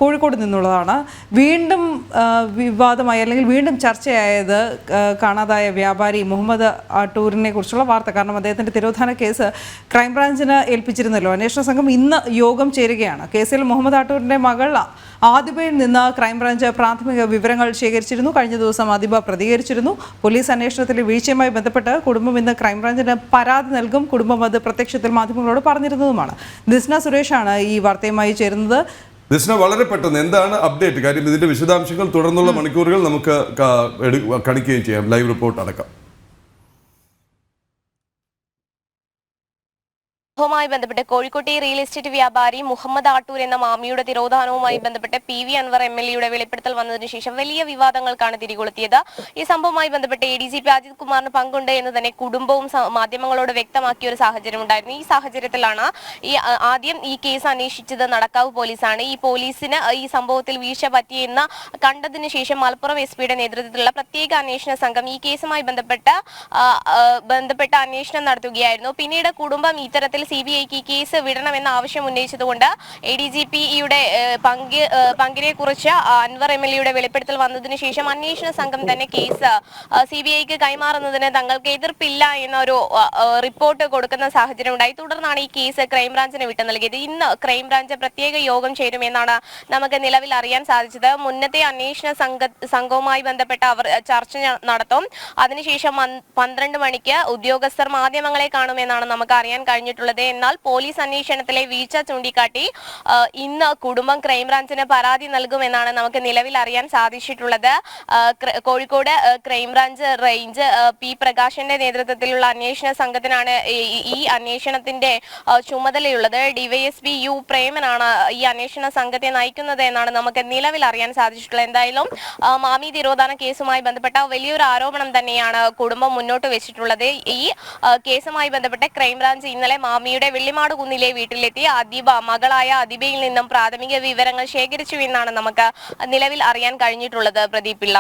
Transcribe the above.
കോഴിക്കോട് നിന്നുള്ളതാണ്. വീണ്ടും വിവാദമായി അല്ലെങ്കിൽ വീണ്ടും ചർച്ചയായത് കാണാതായ വ്യാപാരി മുഹമ്മദ് ആട്ടൂരിനെ കുറിച്ചുള്ള വാർത്ത. കാരണം അദ്ദേഹത്തിൻ്റെ തിരോധാന കേസ് ക്രൈംബ്രാഞ്ചിന് ഏൽപ്പിച്ചിരുന്നല്ലോ. അന്വേഷണ സംഘം ഇന്ന് യോഗം ചേരുകയാണ്. കേസിൽ മുഹമ്മദ് ആട്ടൂരിൻ്റെ മകൾ ആദിബയിൽ നിന്ന് ക്രൈംബ്രാഞ്ച് പ്രാഥമിക വിവരങ്ങൾ ശേഖരിച്ചിരുന്നു. കഴിഞ്ഞ ദിവസം ആദിബ പ്രതികരിച്ചിരുന്നു. പോലീസ് അന്വേഷണത്തിലെ വീഴ്ചയുമായി ബന്ധപ്പെട്ട് കുടുംബം ഇന്ന് ക്രൈംബ്രാഞ്ചിന് പരാതി നൽകും. കുടുംബം അത് പ്രത്യക്ഷത്തിൽ മാധ്യമങ്ങളോട് പറഞ്ഞിരുന്നതുമാണ്. ദിസ്ന സുരേഷാണ് ഈ വാർത്തയുമായി ചേരുന്നത്. ദിസ്ന, വളരെ പെട്ടെന്ന് എന്താണ് അപ്ഡേറ്റ്? കാര്യം ഇതിന്റെ വിശദാംശങ്ങൾ തുടർന്നുള്ള മണിക്കൂറുകൾ നമുക്ക് കാണിക്കുകയും ചെയ്യാം, ലൈവ് റിപ്പോർട്ട് അടക്കം. ുമായി ബന്ധപ്പെട്ട് കോഴിക്കോട്ടെ റിയൽ എസ്റ്റേറ്റ് വ്യാപാരി മുഹമ്മദ് ആട്ടൂർ എന്ന മാമിയുടെ തിരോധാനവുമായി ബന്ധപ്പെട്ട് PV അൻവർ MLA വെളിപ്പെടുത്തൽ വന്നതിനു ശേഷം വലിയ വിവാദങ്ങൾക്കാണ് തിരികൊളുത്തിയത്. ഈ സംഭവവുമായി ബന്ധപ്പെട്ട് ADGP അജിത് കുമാറിന് പങ്കുണ്ട് എന്ന് തന്നെ കുടുംബവും മാധ്യമങ്ങളോട് വ്യക്തമാക്കിയ ഒരു സാഹചര്യം ഉണ്ടായിരുന്നു. ഈ സാഹചര്യത്തിലാണ് ആദ്യം ഈ കേസ് അന്വേഷിച്ചത് നടക്കാവ് പോലീസാണ്. ഈ പോലീസിന് ഈ സംഭവത്തിൽ വീഴ്ച പറ്റിയെന്ന് കണ്ടതിനു ശേഷം മലപ്പുറം SP-യുടെ നേതൃത്വത്തിലുള്ള പ്രത്യേക അന്വേഷണ സംഘം ഈ കേസുമായി ബന്ധപ്പെട്ട അന്വേഷണം നടത്തുകയായിരുന്നു. പിന്നീട് കുടുംബം ഇത്തരത്തിൽ CBIക്ക് കേസ് വിടണമെന്ന ആവശ്യം ഉന്നയിച്ചതുകൊണ്ട് ADGPയുടെ പങ്കിനെ കുറിച്ച് അൻവർ MLA വെളിപ്പെടുത്തൽ വന്നതിന് ശേഷം അന്വേഷണ സംഘം തന്നെ കേസ് CBIക്ക് കൈമാറുന്നതിന് തങ്ങൾക്ക് എതിർപ്പില്ല എന്നൊരു റിപ്പോർട്ട് കൊടുക്കുന്ന സാഹചര്യം ഉണ്ടായി. തുടർന്നാണ് ഈ കേസ് ക്രൈംബ്രാഞ്ചിന് വിട്ടു നൽകിയത്. ഇന്ന് ക്രൈംബ്രാഞ്ച് പ്രത്യേക യോഗം ചേരുമെന്നാണ് നമുക്ക് നിലവിൽ അറിയാൻ സാധിച്ചത്. മുന്നത്തെ അന്വേഷണ സംഘവുമായി ബന്ധപ്പെട്ട് അവർ ചർച്ച നടത്തും. അതിനുശേഷം 12 മണിക്ക് ഉദ്യോഗസ്ഥർ മാധ്യമങ്ങളെ കാണുമെന്നാണ് നമുക്ക് അറിയാൻ കഴിഞ്ഞിട്ടുള്ളത്. എന്നാൽ പോലീസ് അന്വേഷണത്തിലെ വീഴ്ച ചൂണ്ടിക്കാട്ടി ഇന്ന് കുടുംബം ക്രൈംബ്രാഞ്ചിന് പരാതി നൽകുമെന്നാണ് നമുക്ക് നിലവിൽ അറിയാൻ സാധിച്ചിട്ടുള്ളത്. കോഴിക്കോട് ക്രൈംബ്രാഞ്ച് റേഞ്ച് P പ്രകാശന്റെ നേതൃത്വത്തിലുള്ള അന്വേഷണ സംഘത്തിനാണ് ഈ അന്വേഷണത്തിന്റെ ചുമതലയുള്ളത്. DYSP U പ്രേമനാണ് ഈ അന്വേഷണ സംഘത്തെ നയിക്കുന്നത് എന്നാണ് നമുക്ക് നിലവിൽ അറിയാൻ സാധിച്ചിട്ടുള്ളത്. എന്തായാലും മാമി തിരോധാന കേസുമായി ബന്ധപ്പെട്ട വലിയൊരു ആരോപണം തന്നെയാണ് കുടുംബം മുന്നോട്ട് വെച്ചിട്ടുള്ളത്. ഈ കേസുമായി ബന്ധപ്പെട്ട് ക്രൈംബ്രാഞ്ച് ഇന്നലെ മാമിയുടെ വെള്ളിമാട് കുന്നിലെ വീട്ടിലെത്തി മകളായ അദിബയിൽ നിന്നും പ്രാഥമിക വിവരങ്ങൾ ശേഖരിച്ചു എന്നാണ് നമുക്ക് നിലവിൽ അറിയാൻ കഴിഞ്ഞിട്ടുള്ളത്. പ്രദീപ് പിള്ള.